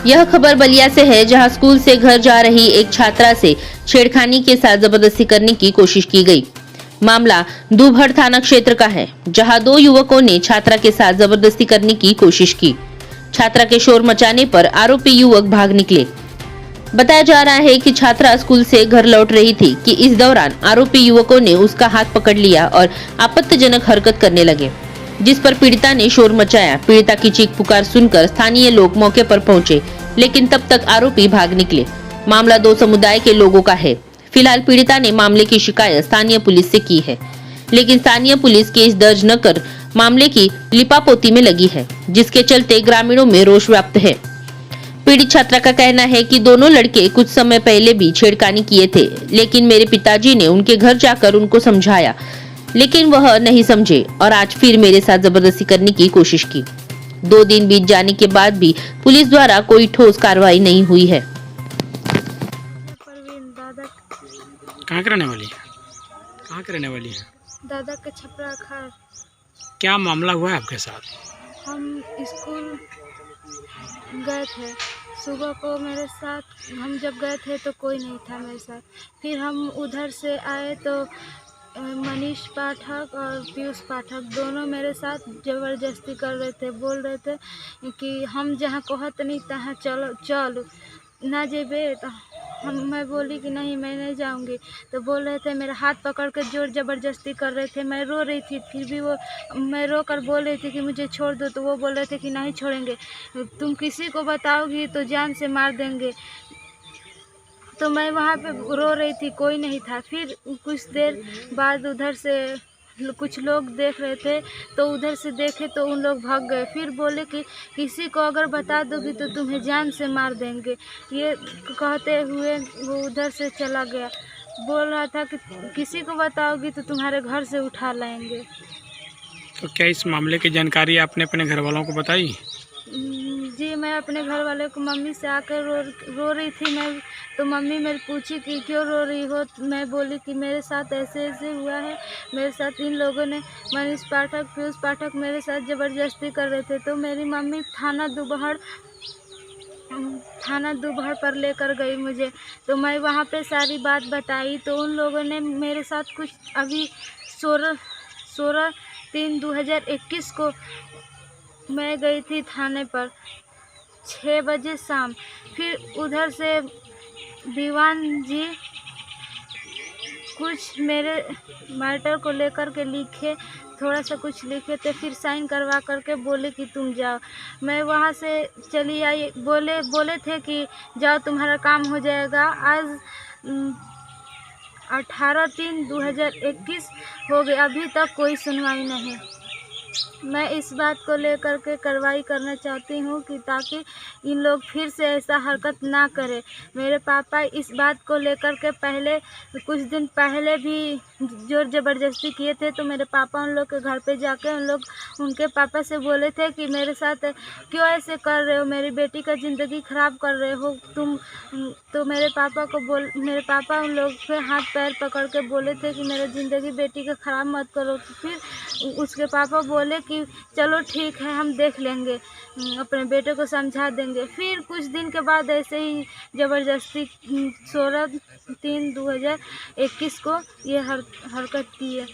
यह खबर बलिया से है, जहां स्कूल से घर जा रही एक छात्रा से छेड़खानी के साथ जबरदस्ती करने की कोशिश की गई। मामला दूभर थाना क्षेत्र का है, जहां दो युवकों ने छात्रा के साथ जबरदस्ती करने की कोशिश की। छात्रा के शोर मचाने पर आरोपी युवक भाग निकले। बताया जा रहा है कि छात्रा स्कूल से घर लौट रही थी कि इस दौरान आरोपी युवकों ने उसका हाथ पकड़ लिया और आपत्तिजनक हरकत करने लगे, जिस पर पीड़िता ने शोर मचाया। पीड़िता की चीख पुकार सुनकर स्थानीय लोग मौके पर पहुंचे, लेकिन तब तक आरोपी भाग निकले। मामला दो समुदाय के लोगों का है। फिलहाल पीड़िता ने मामले की शिकायत स्थानीय पुलिस से की है, लेकिन स्थानीय पुलिस केस दर्ज न कर मामले की लिपापोती में लगी है, जिसके चलते ग्रामीणों में रोष व्याप्त है। पीड़ित छात्रा का कहना है कि दोनों लड़के कुछ समय पहले भी छेड़खानी किए थे, लेकिन मेरे पिताजी ने उनके घर जाकर उनको समझाया, लेकिन वह नहीं समझे और आज फिर मेरे साथ जबरदस्ती करने की कोशिश की। 2 दिन बीत जाने के बाद भी पुलिस द्वारा कोई ठोस कार्रवाई नहीं हुई है। कहाँ के रहने वाली है? कहाँ के रहने वाली है? दादा के छपरा खार। क्या मामला हुआ है आपके साथ? हम स्कूल गए थे, सुबह को मेरे साथ, हम जब गए थे तो कोई नहीं था मेरे साथ। फिर हम उधर से आए तो मनीष पाठक और पीयूष पाठक दोनों मेरे साथ ज़बरदस्ती कर रहे थे, बोल रहे थे कि हम जहाँ कहत नहीं तहाँ चलो चल ना जेबे। तो मैं बोली कि नहीं, मैं नहीं जाऊंगी। तो बोल रहे थे, मेरा हाथ पकड़ कर जोर ज़बरदस्ती कर रहे थे। मैं रो रही थी, फिर भी वो, मैं रो कर बोल रही थी कि मुझे छोड़ दो, तो वो बोल रहे थे कि नहीं छोड़ेंगे, तुम किसी को बताओगी तो जान से मार देंगे। तो मैं वहाँ पे रो रही थी, कोई नहीं था। फिर कुछ देर बाद उधर से कुछ लोग देख रहे थे, तो उधर से देखे तो उन लोग भाग गए। फिर बोले कि किसी को अगर बता दोगी तो तुम्हें जान से मार देंगे। ये कहते हुए वो उधर से चला गया। बोल रहा था कि किसी को बताओगी तो तुम्हारे घर से उठा लाएंगे। तो क्या इस मामले की जानकारी आपने अपने घर वालों को बताई? जी, मैं अपने घर वाले को, मम्मी से आकर रो रही थी मैं। तो मम्मी मेरी पूछी कि क्यों रो रही हो? मैं बोली कि मेरे साथ ऐसे ऐसे हुआ है, मेरे साथ इन लोगों ने, मनीष पाठक, पीयूष पाठक मेरे साथ ज़बरदस्ती कर रहे थे। तो मेरी मम्मी थाना दुबहर पर लेकर गई मुझे। तो मैं वहाँ पे सारी बात बताई, तो उन लोगों ने मेरे साथ कुछ, अभी 16/3/2021 को मैं गई थी थाने पर 6 बजे शाम। फिर उधर से दीवान जी कुछ मेरे मैटर को लेकर के लिखे, थोड़ा सा कुछ लिखे थे, फिर साइन करवा करके बोले कि तुम जाओ। मैं वहाँ से चली आई। बोले थे कि जाओ तुम्हारा काम हो जाएगा। आज 18/3/2021 हो गए, अभी तक कोई सुनवाई नहीं। मैं इस बात को लेकर के कार्रवाई करना चाहती हूँ कि ताकि इन लोग फिर से ऐसा हरकत ना करें। मेरे पापा इस बात को लेकर के कुछ दिन पहले भी जोर ज़बरदस्ती किए थे। तो मेरे पापा उन लोग के घर पे जाके उनके पापा से बोले थे कि मेरे साथ क्यों ऐसे कर रहे हो, मेरी बेटी का ज़िंदगी ख़राब कर रहे हो तुम। तो मेरे पापा उन लोग के हाथ पैर पकड़ के बोले थे कि मेरा ज़िंदगी बेटी का ख़राब मत करो। तो फिर उसके पापा बोले कि चलो ठीक है, हम देख लेंगे, अपने बेटे को समझा देंगे। फिर कुछ दिन के बाद ऐसे ही ज़बरदस्ती 16/3/2021 को ये हरकत की है।